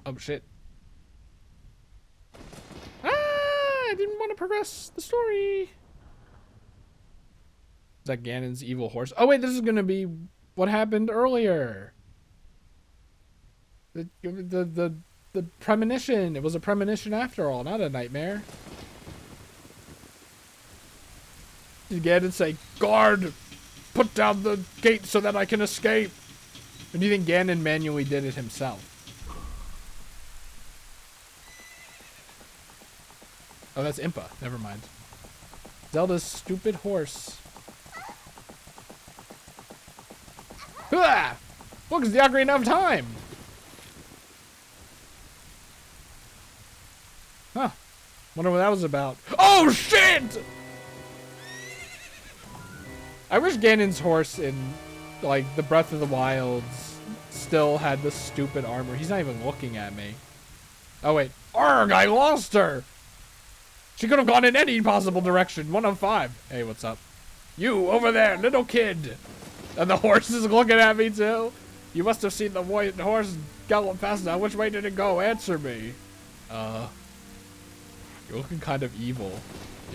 Oh, shit. Ah, I didn't want to progress the story. Is that Ganon's evil horse? Oh, wait, this is going to be what happened earlier. The premonition. It was a premonition after all, not a nightmare. Did Ganon say, "Guard, put down the gate so that I can escape"? Or do you think Ganon manually did it himself? Oh, that's Impa. Never mind. Zelda's stupid horse. Ah! Look, it's the Ocarina of Time! Huh. Wonder what that was about. Oh, shit! I wish Ganon's horse in, like, the Breath of the Wilds still had the stupid armor. He's not even looking at me. Oh, wait. Arrgh, I lost her! She could have gone in any possible direction. 1 of 5. Hey, what's up? You, over there, little kid! And the horse is looking at me, too? You must have seen the white horse gallop past now. Which way did it go? Answer me. You're looking kind of evil.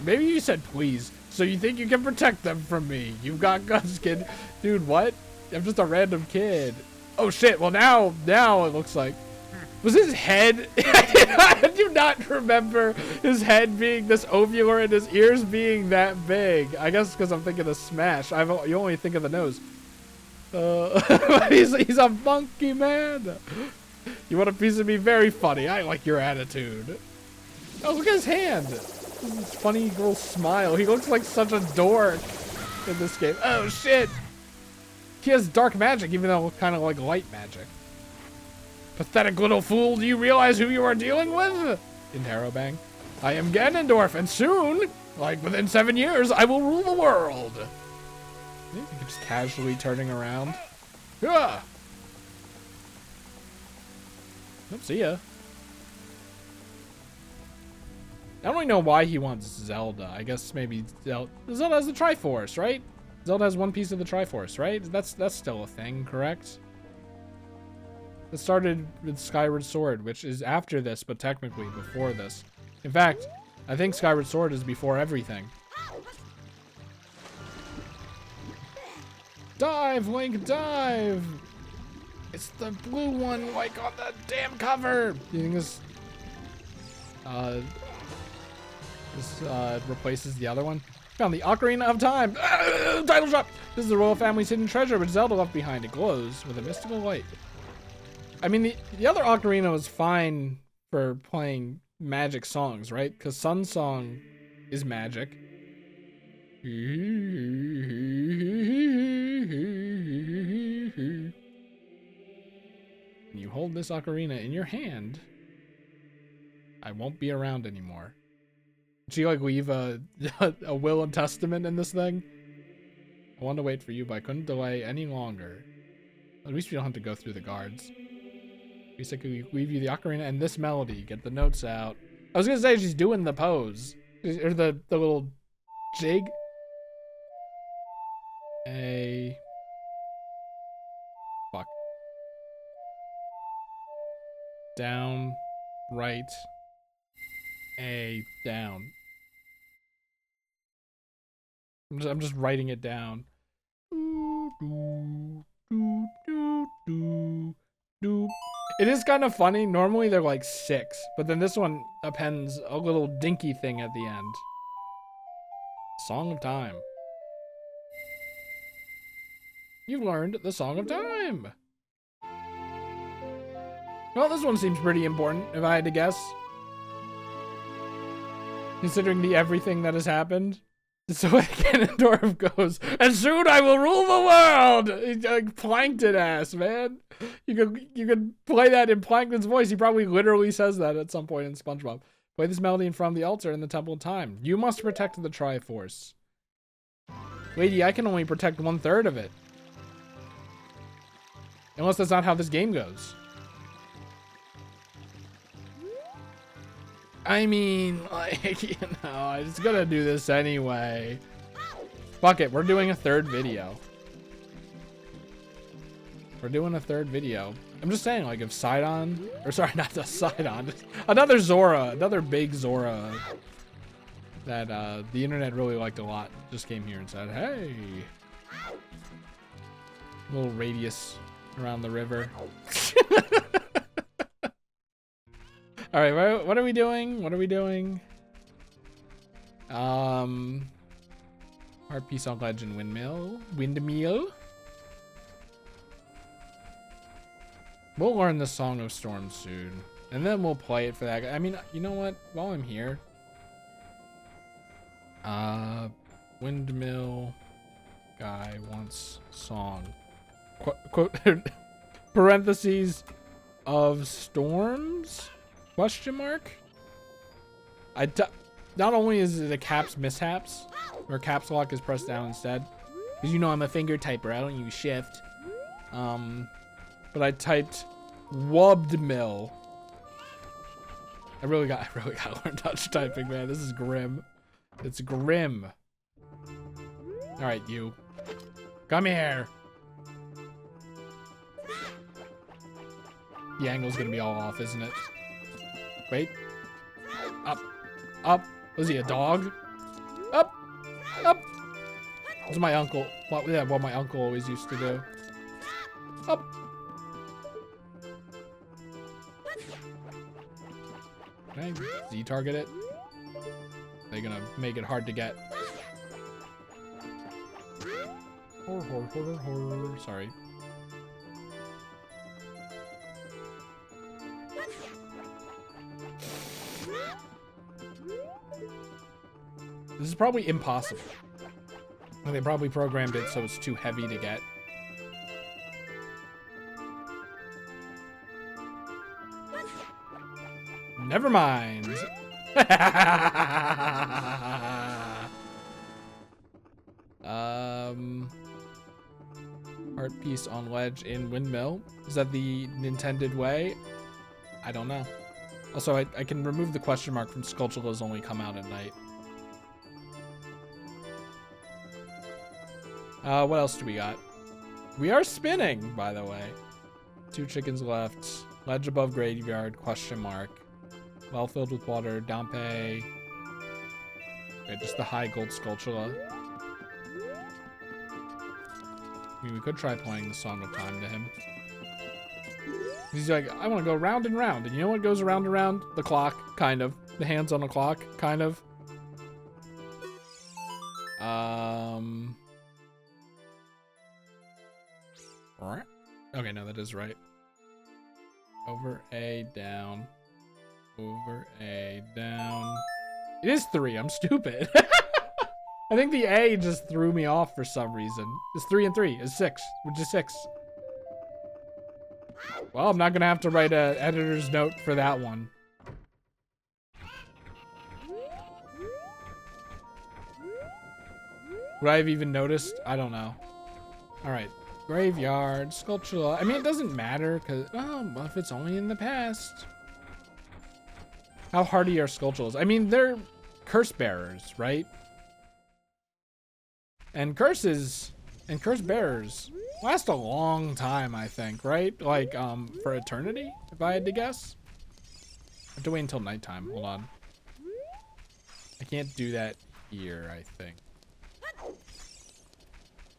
Maybe you said please. So you think you can protect them from me? You've got guns, kid. Dude, what? I'm just a random kid. Oh shit, well now it looks like. Was his head? I do not remember his head being this ovular and his ears being that big. I guess because I'm thinking of Smash. You only think of the nose. He's a monkey man. You want a piece of me? Very funny. I like your attitude. Oh, look at his hand. This funny little smile. He looks like such a dork in this game. Oh, shit. He has dark magic, even though kind of like light magic. Pathetic little fool. Do you realize who you are dealing with? Interrobang. I am Ganondorf, and soon, like within 7 years, I will rule the world. He keeps casually turning around. Yeah. Nope, see ya. I don't really know why he wants Zelda. I guess maybe Zelda has the Triforce, right? Zelda has one piece of the Triforce, right? That's still a thing, correct? It started with Skyward Sword, which is after this, but technically before this. In fact, I think Skyward Sword is before everything. Dive, Link, dive! It's the blue one, like on the damn cover! Do you think this replaces the other one? Found the Ocarina of Time! Title drop! This is the royal family's hidden treasure, which Zelda left behind. It glows with a mystical light. I mean, the other Ocarina was fine for playing magic songs, right? Because Sun Song is magic. When you hold this ocarina in your hand, I won't be around anymore. Did she like leave a will and testament in this thing? I wanted to wait for you, but I couldn't delay any longer. At least we don't have to go through the guards. Basically, leave you the ocarina and this melody. Get the notes out. I was gonna say she's doing the pose. Or the little jig. A... Fuck. Down. Right. A. Down. I'm just writing it down. It is kind of funny. Normally they're like 6, but then this one appends a little dinky thing at the end. Song of Time. You've learned the Song of Time. Well, this one seems pretty important, if I had to guess. Considering the everything that has happened. So Ganondorf goes, and soon I will rule the world! He's like Plankton ass, man. You could play that in Plankton's voice. He probably literally says that at some point in SpongeBob. Play this melody in front of the altar in the Temple of Time. You must protect the Triforce. Lady, I can only protect 1/3 of it. Unless that's not how this game goes. I mean, like, you know, I was gonna do this anyway. Fuck it, we're doing a 3rd video. We're doing a 3rd video. I'm just saying, like, if Sidon, or sorry, not the Sidon, another Zora, another big Zora that the internet really liked a lot, just came here and said, hey, little radius around the river. All right, what are we doing? What are we doing? Heart piece on legend windmill. We'll learn the Song of Storms soon, and then we'll play it for that. I mean, you know what? While I'm here, windmill guy wants song. Quote parentheses of storms? Question mark? Not only is it a caps mishaps, where caps lock is pressed down instead, because you know I'm a finger typer, I don't use shift. But I typed wubbed mill. I really gotta learn touch typing, man. This is grim. It's grim. All right, you. Come here. The angle's gonna be all off, isn't it? Wait. Up. Up. Was he a dog? Up. Up. This is my uncle. What my uncle always used to do. Up. Can I Z-target it? They're gonna make it hard to get. Sorry. This is probably impossible. They probably programmed it so it's too heavy to get. Never mind. Art piece on ledge in windmill. Is that the intended way? I don't know. Also, I can remove the question mark from Skulltula's only come out at night. What else do we got? We are spinning, by the way. 2 chickens left. Ledge above graveyard, question mark. Well filled with water, Dampe. Okay, just the high gold Skulltula. I mean, we could try playing the Song of Time to him. He's like, I want to go round and round. And you know what goes around and round? The clock, kind of. The hands on the clock, kind of. Okay, no, that is right. Over A, down. Over A, down. It is 3. I'm stupid. I think the A just threw me off for some reason. It's 3 and 3. It's 6, which is 6. Well, I'm not gonna have to write an editor's note for that one. Would I have even noticed? I don't know. All right. Graveyard, Skulltula. I mean, it doesn't matter because, well, if it's only in the past. How hardy are Skulltulas? I mean, they're curse bearers, right? And curses and curse bearers last a long time, I think, right? Like, for eternity, if I had to guess. I have to wait until nighttime. Hold on. I can't do that here, I think.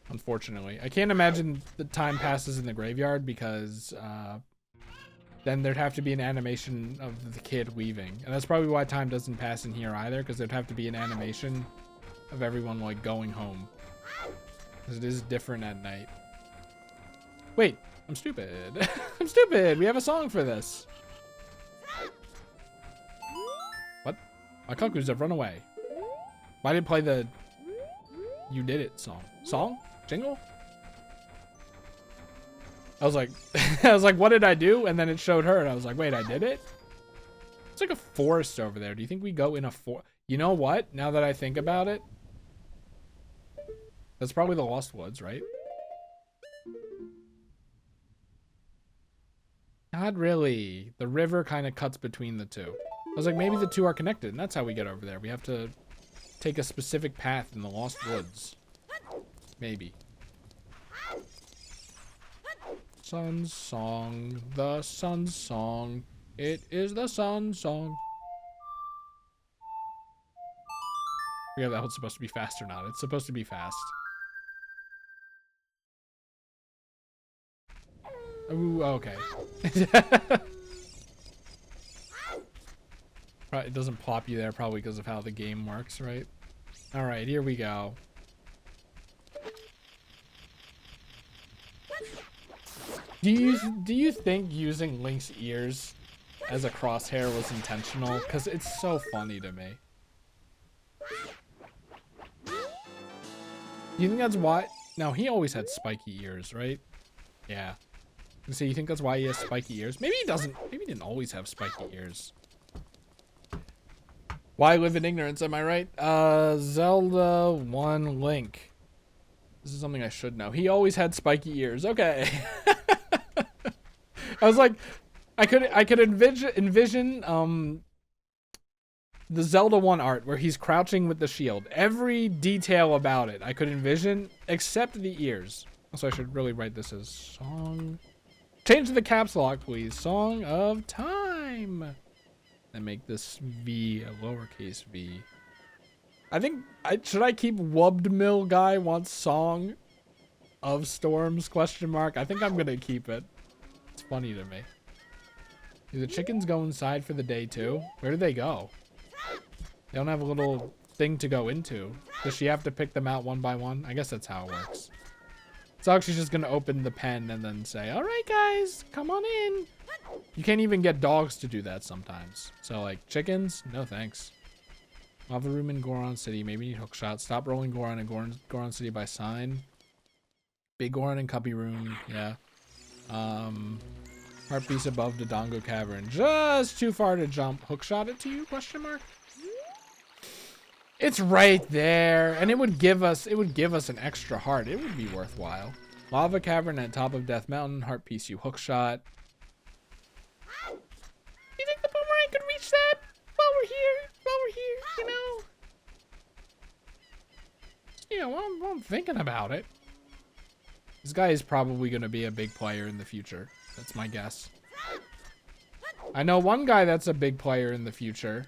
Unfortunately. I can't imagine the time passes in the graveyard because then there'd have to be an animation of the kid weaving. And that's probably why time doesn't pass in here either, because there'd have to be an animation of everyone like going home. Because it is different at night. Wait, I'm stupid. I'm stupid. We have a song for this. What? My cuckoos have run away. Why did it play the You Did It song? Song? Jingle? I was like, what did I do? And then it showed her, and I was like, wait, I did it? It's like a forest over there. Do you think we go in a forest? You know what? Now that I think about it, that's probably the Lost Woods, right? Not really. The river kind of cuts between the two. I was like, maybe the two are connected, and that's how we get over there. We have to take a specific path in the Lost Woods. Maybe. Sun's song, the sun's song. It is the sun's song. I forget that one's supposed to be fast or not. It's supposed to be fast. Ooh, okay. It doesn't plop you there probably because of how the game works, right? All right, here we go. Do you think using Link's ears as a crosshair was intentional? Because it's so funny to me. Do you think that's why? No, he always had spiky ears, right? Yeah. So you think that's why he has spiky ears? Maybe he doesn't. Maybe he didn't always have spiky ears. Why live in ignorance, am I right? Zelda 1 Link. This is something I should know. He always had spiky ears. Okay. I was like, I could envision the Zelda 1 art where he's crouching with the shield. Every detail about it I could envision except the ears. So I should really write this as song. Change the caps lock, please. Song of Time. And make this V a lowercase v. I think should I keep Wubdmill guy wants Song of Storms ? I think I'm gonna keep it. It's funny to me. Do the chickens go inside for the day too? Where do they go? They don't have a little thing to go into. Does she have to pick them out one by one? I guess that's how it works. So she's just gonna open the pen and then say, all right guys, come on in. You can't even get dogs to do that sometimes. So like chickens, no thanks. Lava room in Goron City, maybe need hookshot. Stop rolling Goron in Goron City by sign. Big Goron in Cuppy room, yeah. Heart piece above Dodongo Cavern. Just too far to jump. Hookshot it to you, ? It's right there, and it would give us an extra heart. It would be worthwhile. Lava Cavern at top of Death Mountain. Heart piece you hookshot. You think the boomerang could reach that while we're here, you know? Well, I'm thinking about it. This guy is probably going to be a big player in the future. That's my guess. I know one guy that's a big player in the future.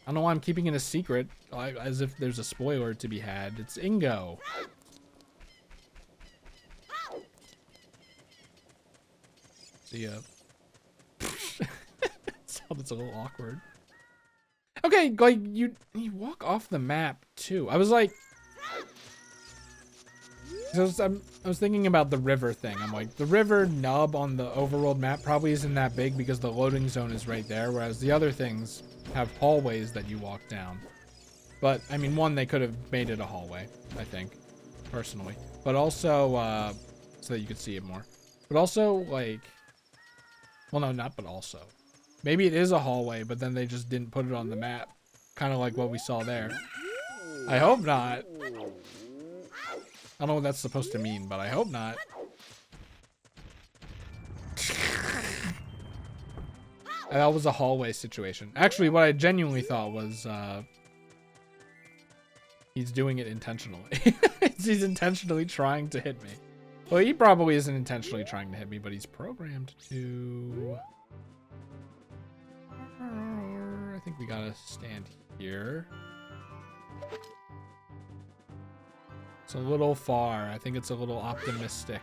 I don't know why I'm keeping it a secret, as if there's a spoiler to be had. It's Ingo. See ya. That's a little awkward. Okay, like you walk off the map too. I was like, I was thinking about the river thing. I'm like, the river nub on the overworld map probably isn't that big because the loading zone is right there, whereas the other things have hallways that you walk down. But I mean, one, they could have made it a hallway, I think, personally, but also so that you could see it more. But also like, well, no, not but also. Maybe it is a hallway, but then they just didn't put it on the map. Kind of like what we saw there. I hope not. I don't know what that's supposed to mean, but I hope not. That was a hallway situation. Actually, what I genuinely thought was he's doing it intentionally. He's intentionally trying to hit me. Well, he probably isn't intentionally trying to hit me, but he's programmed to... I think we gotta stand here. It's a little far. I think it's a little optimistic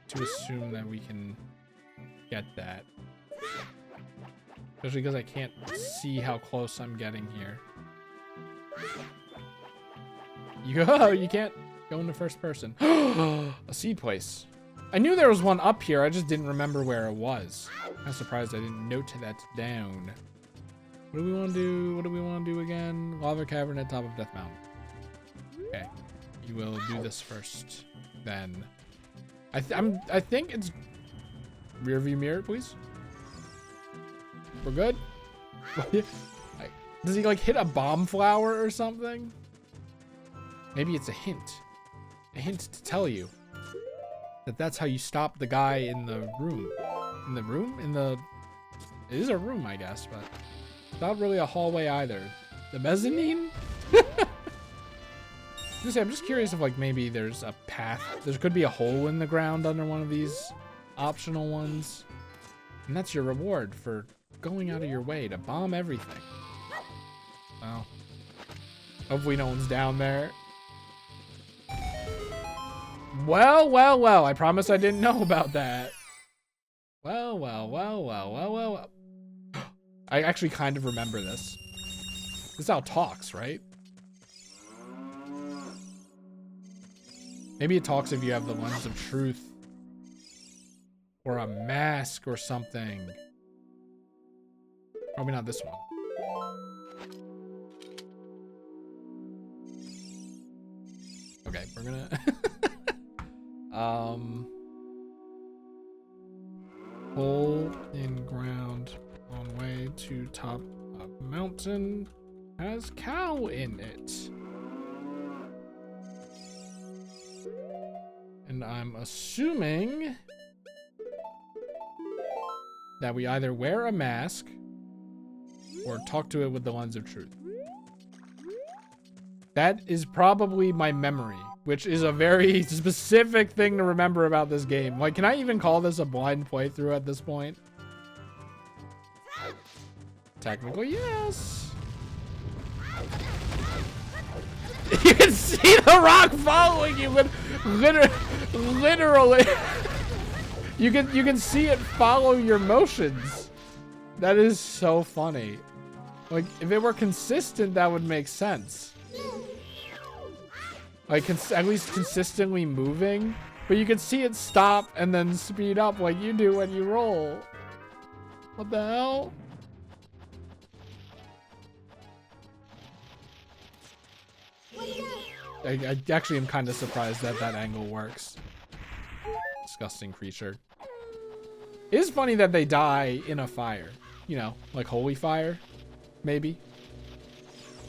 to assume that we can get that. Especially because I can't see how close I'm getting here. You can't go into first person. A seed place. I knew there was one up here. I just didn't remember where it was. I'm surprised I didn't note that down. What do we want to do? What do we want to do again? Lava cavern at top of Death Mountain. Okay, you will do this first. Then, I think it's rear view mirror, please. We're good. Does he like hit a bomb flower or something? Maybe it's a hint to tell you that that's how you stop the guy in the room. In the room? It is a room, I guess, but not really a hallway either. The mezzanine? I'm just curious if like maybe there's a path. There could be a hole in the ground under one of these optional ones. And that's your reward for going out of your way to bomb everything. Well, hopefully no one's down there. Well, well, well. I promise I didn't know about that. Well, well, well, well, well, well, well. I actually kind of remember this. This is how it talks, right? Maybe it talks if you have the lens of truth. Or a mask or something. Probably not this one. Okay, we're gonna... Hole in ground on way to top of mountain has cow in it. And I'm assuming that we either wear a mask or talk to it with the lens of truth. That is probably my memory, which is a very specific thing to remember about this game. Like, can I even call this a blind playthrough at this point? Technically, yes. You can see the rock following you, but literally, you can see it follow your motions. That is so funny. Like, if it were consistent, that would make sense. Like, at least consistently moving. But you can see it stop and then speed up like you do when you roll. What the hell? I actually am kind of surprised that that angle works. Disgusting creature. It is funny that they die in a fire. You know, like holy fire, maybe.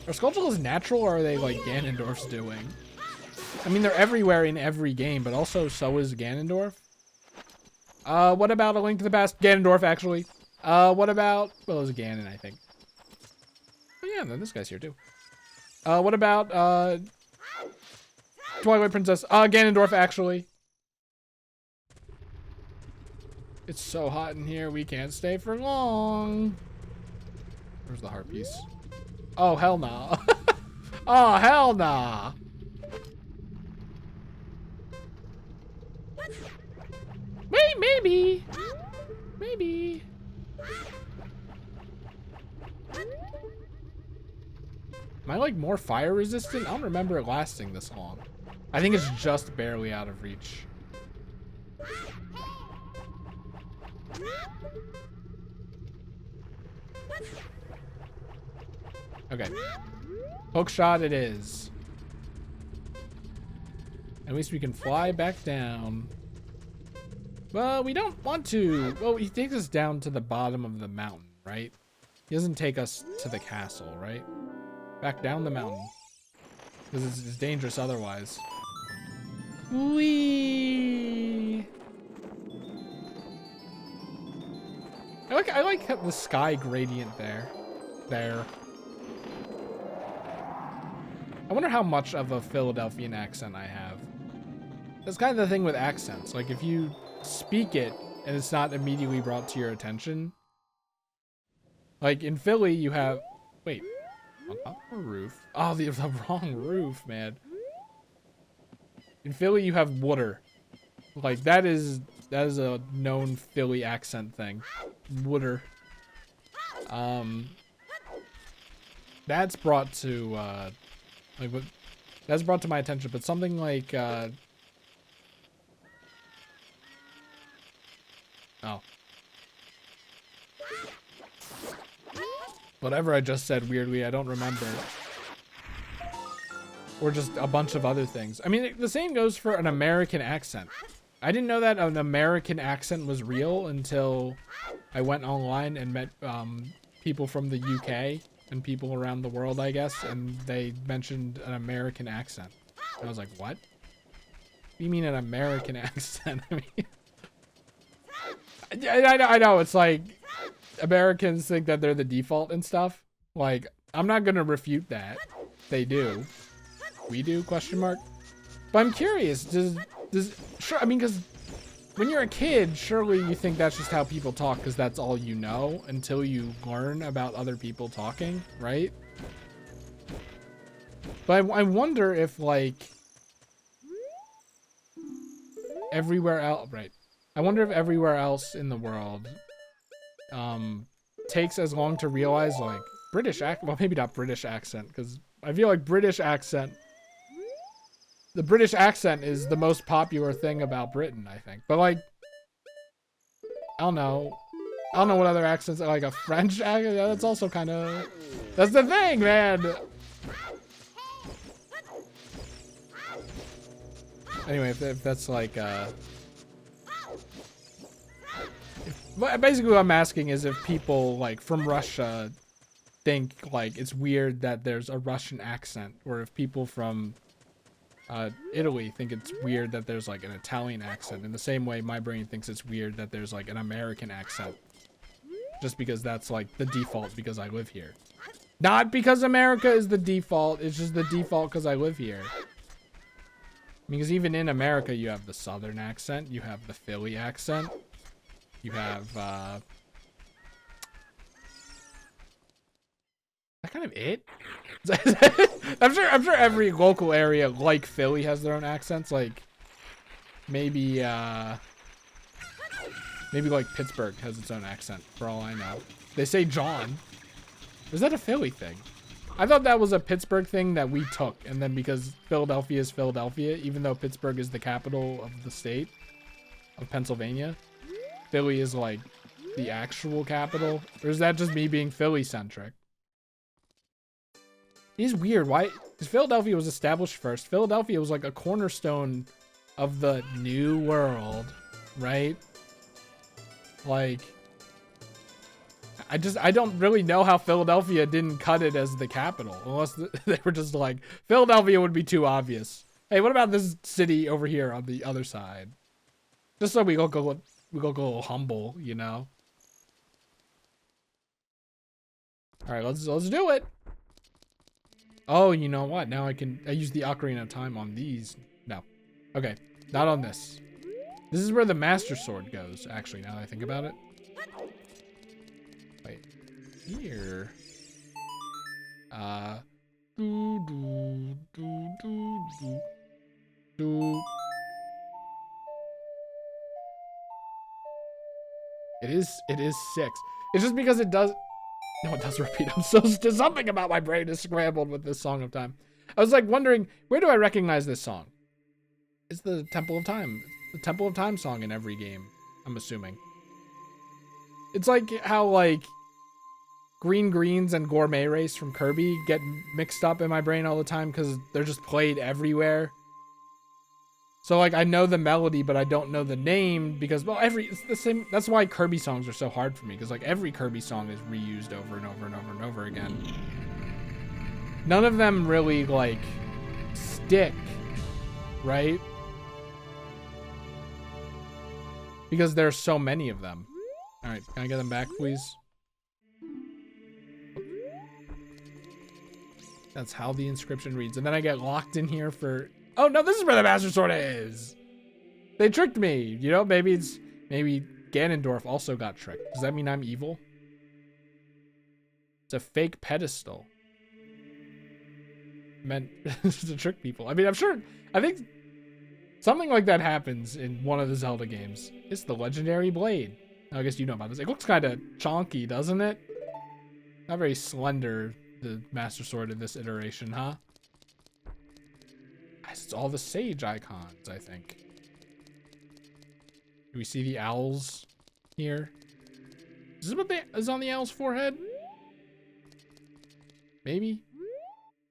Are Skulltulas natural, or are they like Ganondorf's doing? I mean, they're everywhere in every game, but also so is Ganondorf. What about A Link to the Past? Ganondorf, actually. What about... Well, it was Ganon, I think. Oh, yeah, then this guy's here, too. What about, Twilight Princess? Ganondorf, actually. It's so hot in here, we can't stay for long. Where's the heart piece? Oh, hell nah. Oh, hell nah. Wait, maybe. Maybe. Am I like more fire resistant? I don't remember it lasting this long. I think it's just barely out of reach. Okay. Hook shot it is. At least we can fly back down. Well, we don't want to. Well, he takes us down to the bottom of the mountain, right? He doesn't take us to the castle, right? Back down the mountain. Because it's dangerous otherwise. Whee! I like the sky gradient there. I wonder how much of a Philadelphian accent I have. That's kind of the thing with accents. Like, if you speak it and it's not immediately brought to your attention. Like, in Philly, you have... Wait. On top of a roof? Oh, the wrong roof, man. In Philly, you have water. Like, that is a known Philly accent thing. Water. That's brought to, that's brought to my attention, but something like, oh. Whatever I just said weirdly, I don't remember. Or just a bunch of other things. I mean, the same goes for an American accent. I didn't know that an American accent was real until I went online and met people from the UK and people around the world, I guess, and they mentioned an American accent. And I was like, what? What do you mean an American accent? I mean, I know, it's like Americans think that they're the default and stuff. Like, I'm not gonna refute that. They do. we do, question mark. But I'm curious, sure, I mean, because when you're a kid, surely you think that's just how people talk because that's all you know until you learn about other people talking, right? But I wonder if, like, everywhere else, right? I wonder if everywhere else in the world takes as long to realize, like, well, maybe not British accent, because I feel like the British accent is the most popular thing about Britain, I think. But, like, I don't know what other accents, like a French accent, yeah, that's also kind of, that's the thing, man. Anyway, if that's like, basically what I'm asking is if people, like, from Russia think, like, it's weird that there's a Russian accent, or if people from Italy think it's weird that there's, like, an Italian accent, in the same way my brain thinks it's weird that there's, like, an American accent, just because that's, like, the default because I live here. Not because America is the default, it's just the default because I live here. Because even in America, you have the Southern accent, you have the Philly accent, you have, that kind of it? I'm sure every local area like Philly has their own accents, like, maybe like Pittsburgh has its own accent, for all I know. They say John. Is that a Philly thing? I thought that was a Pittsburgh thing that we took, and then because Philadelphia is Philadelphia, even though Pittsburgh is the capital of the state of Pennsylvania, Philly is, like, the actual capital? Or is that just me being Philly-centric? It is weird. Why? Because Philadelphia was established first. Philadelphia was, like, a cornerstone of the New World, right? Like, I don't really know how Philadelphia didn't cut it as the capital, unless they were just like, Philadelphia would be too obvious. Hey, what about this city over here on the other side? Just so we go a little humble, you know? All right, let's do it. Oh, you know what? Now I use the Ocarina of Time on these. No. Okay, not on this. This is where the Master Sword goes, actually, now that I think about it. Wait. Here. It is 6. It's just because it does. No, it does repeat. Something about my brain is scrambled with this Song of Time. I was like wondering, where do I recognize this song? It's the Temple of Time. It's the Temple of Time song in every game, I'm assuming. It's like how, like, Green Greens and Gourmet Race from Kirby get mixed up in my brain all the time because they're just played everywhere. So, like, I know the melody, but I don't know the name because, well, it's the same. That's why Kirby songs are so hard for me, because, like, every Kirby song is reused over and over and over and over again. None of them really, like, stick, right? Because there's so many of them. All right, can I get them back, please? That's how the inscription reads. And then I get locked in here for... Oh, no, this is where the Master Sword is. They tricked me. You know, maybe Ganondorf also got tricked. Does that mean I'm evil? It's a fake pedestal. Meant to trick people. I mean, I think something like that happens in one of the Zelda games. It's the Legendary Blade. I guess you know about this. It looks kind of chonky, doesn't it? Not very slender, the Master Sword in this iteration, huh? It's all the sage icons, I think. Do we see the owls here? Is this what is on the owl's forehead? Maybe?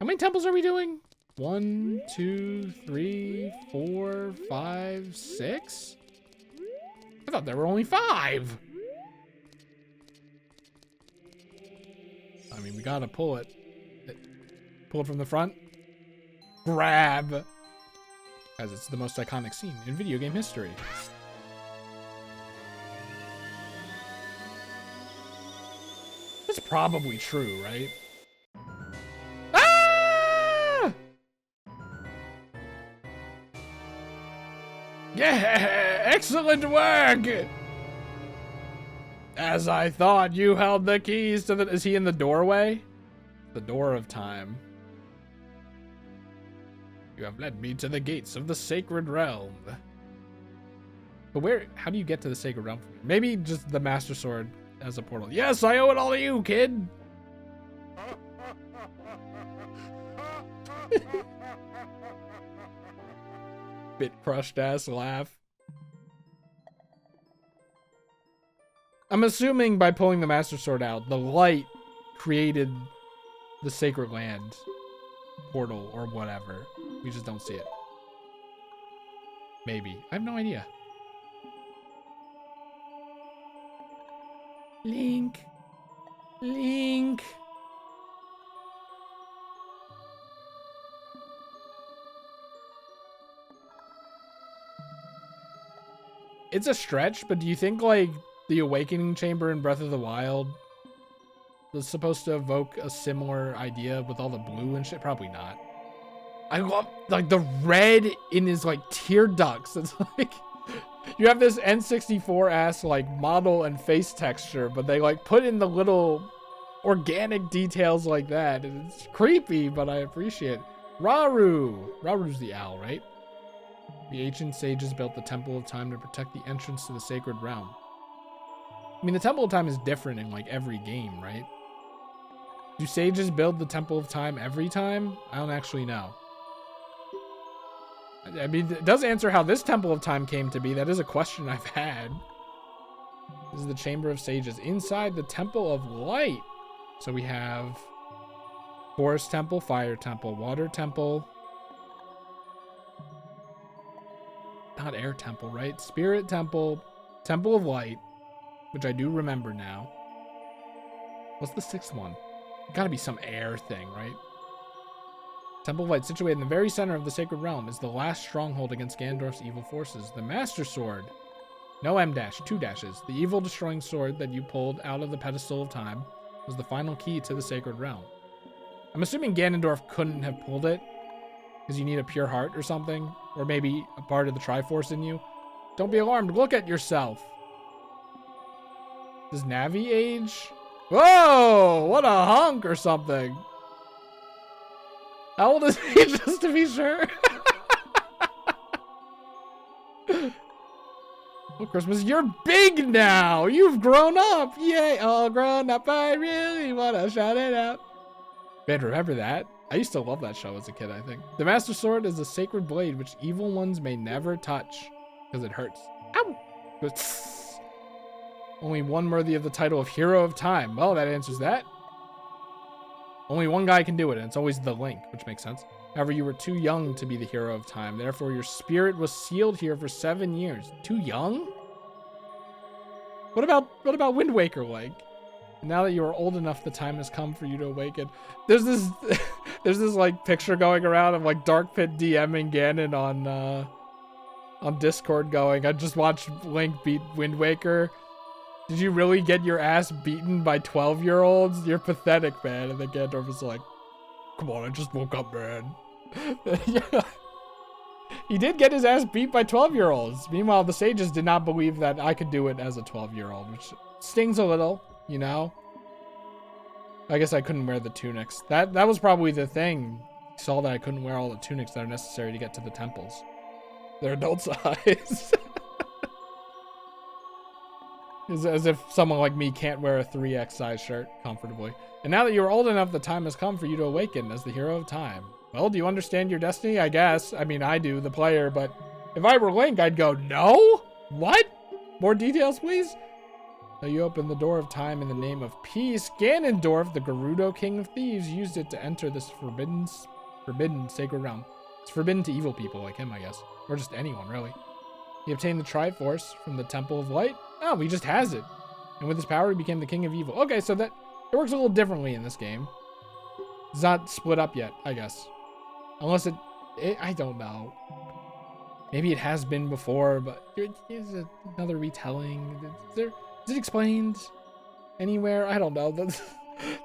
How many temples are we doing? 1, 2, 3, 4, 5, 6? I thought there were only 5. I mean, we gotta pull it. Pull it from the front. Grab. As it's the most iconic scene in video game history. That's probably true, right? Ah! Excellent work! As I thought, you held the keys to the... Is he in the doorway? The door of time. You have led me to the gates of the sacred realm. But where... How do you get to the sacred realm? Maybe just the Master Sword as a portal. Yes, I owe it all to you, kid! Bit crushed ass laugh. I'm assuming by pulling the Master Sword out, the light created the Sacred Land portal or whatever. We just don't see it. Maybe. I have no idea. Link. Link. It's a stretch, but do you think, like, the Awakening Chamber in Breath of the Wild was supposed to evoke a similar idea with all the blue and shit? Probably not. I love, like, the red in his, like, tear ducts. It's like, you have this N64-ass, like, model and face texture, but they, like, put in the little organic details like that. And it's creepy, but I appreciate it. Rauru. Rauru's the owl, right? The ancient sages built the Temple of Time to protect the entrance to the sacred realm. I mean, the Temple of Time is different in, like, every game, right? Do sages build the Temple of Time every time? I don't actually know. I mean, it does answer how this Temple of Time came to be. That is a question I've had. This is the Chamber of Sages. Inside the Temple of Light. So we have Forest Temple, Fire Temple, Water Temple. Not Air Temple, right? Spirit Temple, Temple of Light, which I do remember now. What's the sixth one? Gotta be some air thing, right? Temple of Light, situated in the very center of the sacred realm, is the last stronghold against Ganondorf's evil forces. The Master Sword. No M dash, 2 dashes. The evil destroying sword that you pulled out of the pedestal of time was the final key to the sacred realm. I'm assuming Ganondorf couldn't have pulled it because you need a pure heart or something, or maybe a part of the Triforce in you. Don't be alarmed. Look at yourself. Does Navi age? Whoa! What a hunk or something. How old is he, just to be sure? Well, Christmas, you're big now. You've grown up. Yay, all grown up. I really want to shout it out. Man, remember that? I used to love that show as a kid, I think. The Master Sword is a sacred blade which evil ones may never touch because it hurts. Ow! Only one worthy of the title of Hero of Time. Well, that answers that. Only one guy can do it, and it's always the Link, which makes sense. However, you were too young to be the Hero of Time. Therefore, your spirit was sealed here for 7 years. Too young? What about Wind Waker, like? Now that you are old enough, the time has come for you to awaken. There's this like picture going around of like Dark Pit DMing Ganon on Discord going, I just watched Link beat Wind Waker. Did you really get your ass beaten by 12-year-olds? You're pathetic, man. And then Ganondorf was like, come on, I just woke up, man. Yeah. He did get his ass beat by 12-year-olds. Meanwhile, the sages did not believe that I could do it as a 12-year-old, which stings a little, you know? I guess I couldn't wear the tunics. That was probably the thing. He saw that I couldn't wear all the tunics that are necessary to get to the temples. They're adult size. As if someone like me can't wear a 3X size shirt comfortably. And now that you're old enough, the time has come for you to awaken as the Hero of Time. Well, do you understand your destiny? I guess. I mean, I do, the player, but if I were Link, I'd go, no? What? More details, please? Now you open the door of time in the name of peace. Ganondorf, the Gerudo King of Thieves, used it to enter this forbidden sacred realm. It's forbidden to evil people like him, I guess. Or just anyone, really. He obtained the Triforce from the Temple of Light. Oh, he just has it. And with his power, he became the King of Evil. Okay, so that it works a little differently in this game. It's not split up yet, I guess. Unless I don't know. Maybe it has been before, but is it another retelling? Is it explained anywhere? I don't know. The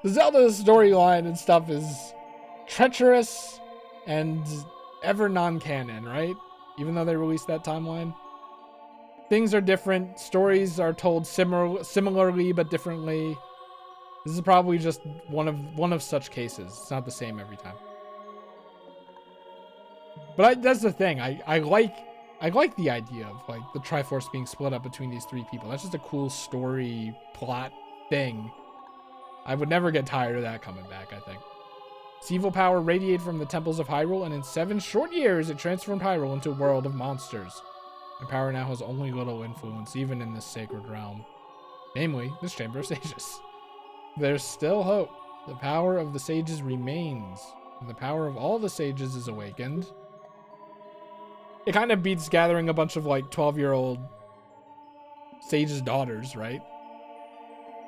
Zelda storyline and stuff is treacherous and ever non-canon, right? Even though they released that timeline. Things are different. Stories are told similarly but differently. This is probably just one of such cases. It's not the same every time. But that's the thing. I like the idea of like the Triforce being split up between these three people. That's just a cool story plot thing. I would never get tired of that coming back, I think. Its evil power radiated from the temples of Hyrule, and in 7 short years, it transformed Hyrule into a world of monsters. My power now has only little influence, even in this sacred realm. Namely, this Chamber of Sages. There's still hope. The power of the sages remains. And the power of all the sages is awakened. It kind of beats gathering a bunch of like 12-year-old sages' daughters, right?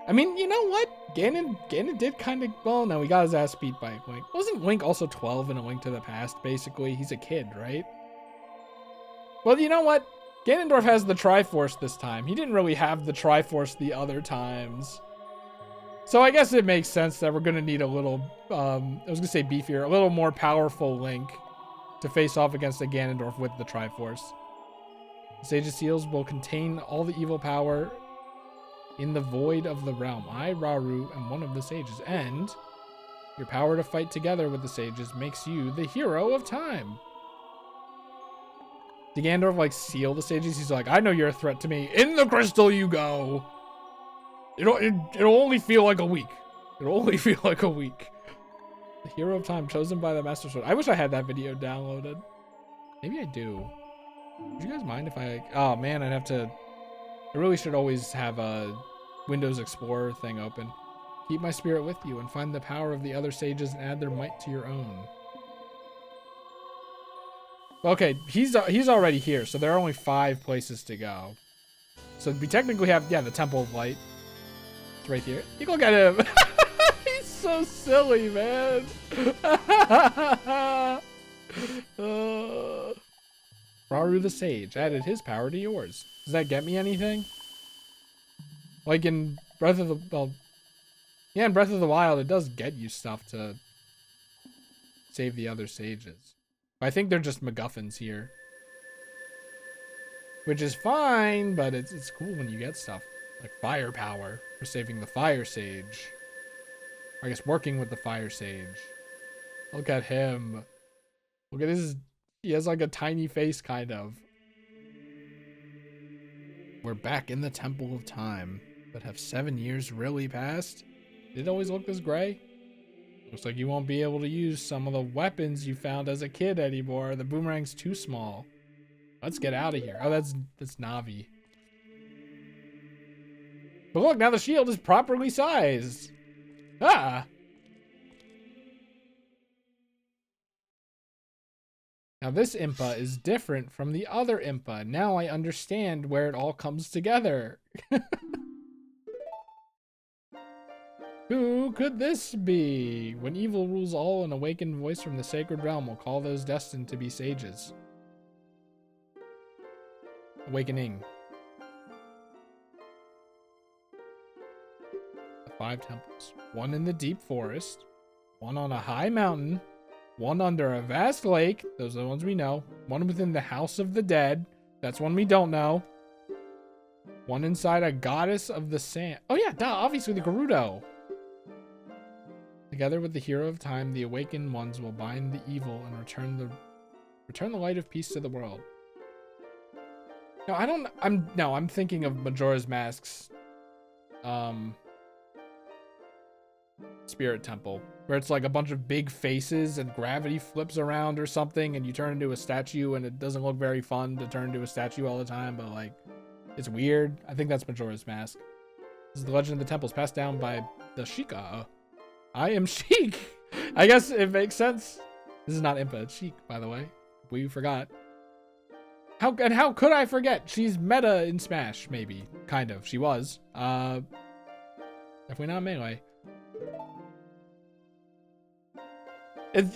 I mean, you know what? Ganon did kind of, well, no, he got his ass beat by Link. Wasn't Link also 12 in A Link to the Past, basically? He's a kid, right? Well, you know what? Ganondorf has the Triforce this time. He didn't really have the Triforce the other times. So I guess it makes sense that we're going to need a little, I was going to say beefier, a little more powerful Link to face off against a Ganondorf with the Triforce. The Sage's Seals will contain all the evil power in the void of the realm. I, Rauru, am one of the sages, and your power to fight together with the sages makes you the hero of time. Did Ganondorf like seal the sages? He's like, I know you're a threat to me. In the crystal you go. It'll only feel like a week. It'll only feel like a week. The hero of time chosen by the Master Sword. I wish I had that video downloaded. Maybe I do. Would you guys mind if I... Oh man, I'd have to... I really should always have a Windows Explorer thing open. Keep my spirit with you and find the power of the other sages and add their might to your own. Okay, he's already here, so there are only 5 places to go. So we technically have, yeah, the Temple of Light. It's right here. You look at him. He's so silly, man. Rauru the Sage added his power to yours. Does that get me anything? Like in Breath of the... Well, yeah, in Breath of the Wild, it does get you stuff to save the other sages. I think they're just MacGuffins here. Which is fine, but it's cool when you get stuff. Like firepower for saving the Fire Sage. Or I guess working with the Fire Sage. Look at him. Look at his... He has like a tiny face, kind of. We're back in the Temple of Time. But have 7 years really passed? Did it always look this gray? Looks like you won't be able to use some of the weapons you found as a kid anymore. The boomerang's too small. Let's get out of here. Oh, that's Navi. But look, now the shield is properly sized. Ah! Now this Impa is different from the other Impa. Now I understand where it all comes together. Who could this be? When evil rules all, an awakened voice from the sacred realm will call those destined to be sages. Awakening. The 5 temples. One in the deep forest. One on a high mountain. One under a vast lake. Those are the ones we know. One within the house of the dead. That's one we don't know. One inside a goddess of the sand. Oh yeah, duh, obviously the Gerudo. Together with the hero of time, the awakened ones will bind the evil and return the light of peace to the world. No, I'm thinking of Majora's Mask's Spirit Temple, where it's like a bunch of big faces and gravity flips around or something and you turn into a statue, and it doesn't look very fun to turn into a statue all the time, but like it's weird. I think that's Majora's Mask. This is the legend of the temples passed down by the Sheikah. I am Sheik. I guess it makes sense. This is not Impa, it's Sheik, by the way. We forgot. How could I forget? She's meta in Smash, maybe. Kind of. She was. Definitely not Melee.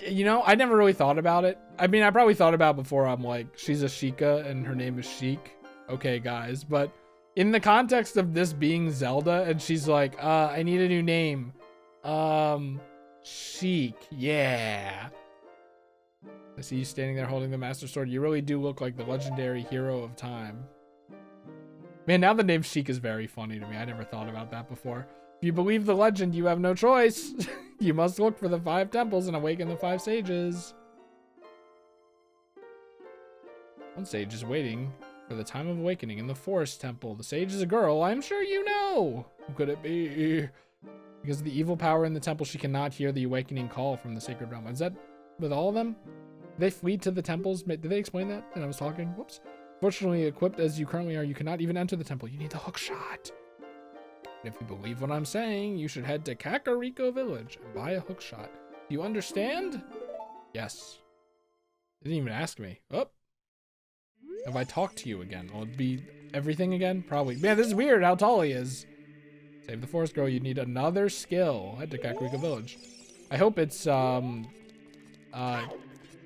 You know, I never really thought about it. I mean, I probably thought about it before. I'm like, she's a Sheikah and her name is Sheik. Okay, guys. But in the context of this being Zelda, and she's like, I need a new name. Sheik. Yeah. I see you standing there holding the Master Sword. You really do look like the legendary hero of time. Man, now the name Sheik is very funny to me. I never thought about that before. If you believe the legend, you have no choice. You must look for the 5 temples and awaken the 5 sages. One sage is waiting for the time of awakening in the forest temple. The sage is a girl. I'm sure you know. Who could it be? Because of the evil power in the temple, she cannot hear the awakening call from the sacred realm. Is that with all of them? They flee to the temples. Did they explain that? And I was talking. Whoops. Fortunately, equipped as you currently are, you cannot even enter the temple. You need the hook shot. And if you believe what I'm saying, you should head to Kakariko Village and buy a hook shot. Do you understand? Yes. They didn't even ask me. Oh. Have I talked to you again? Will it be everything again? Probably. Man, this is weird how tall he is. Save the forest girl. You need another skill. Head to Kakariko Village. I hope it's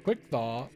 quick thaw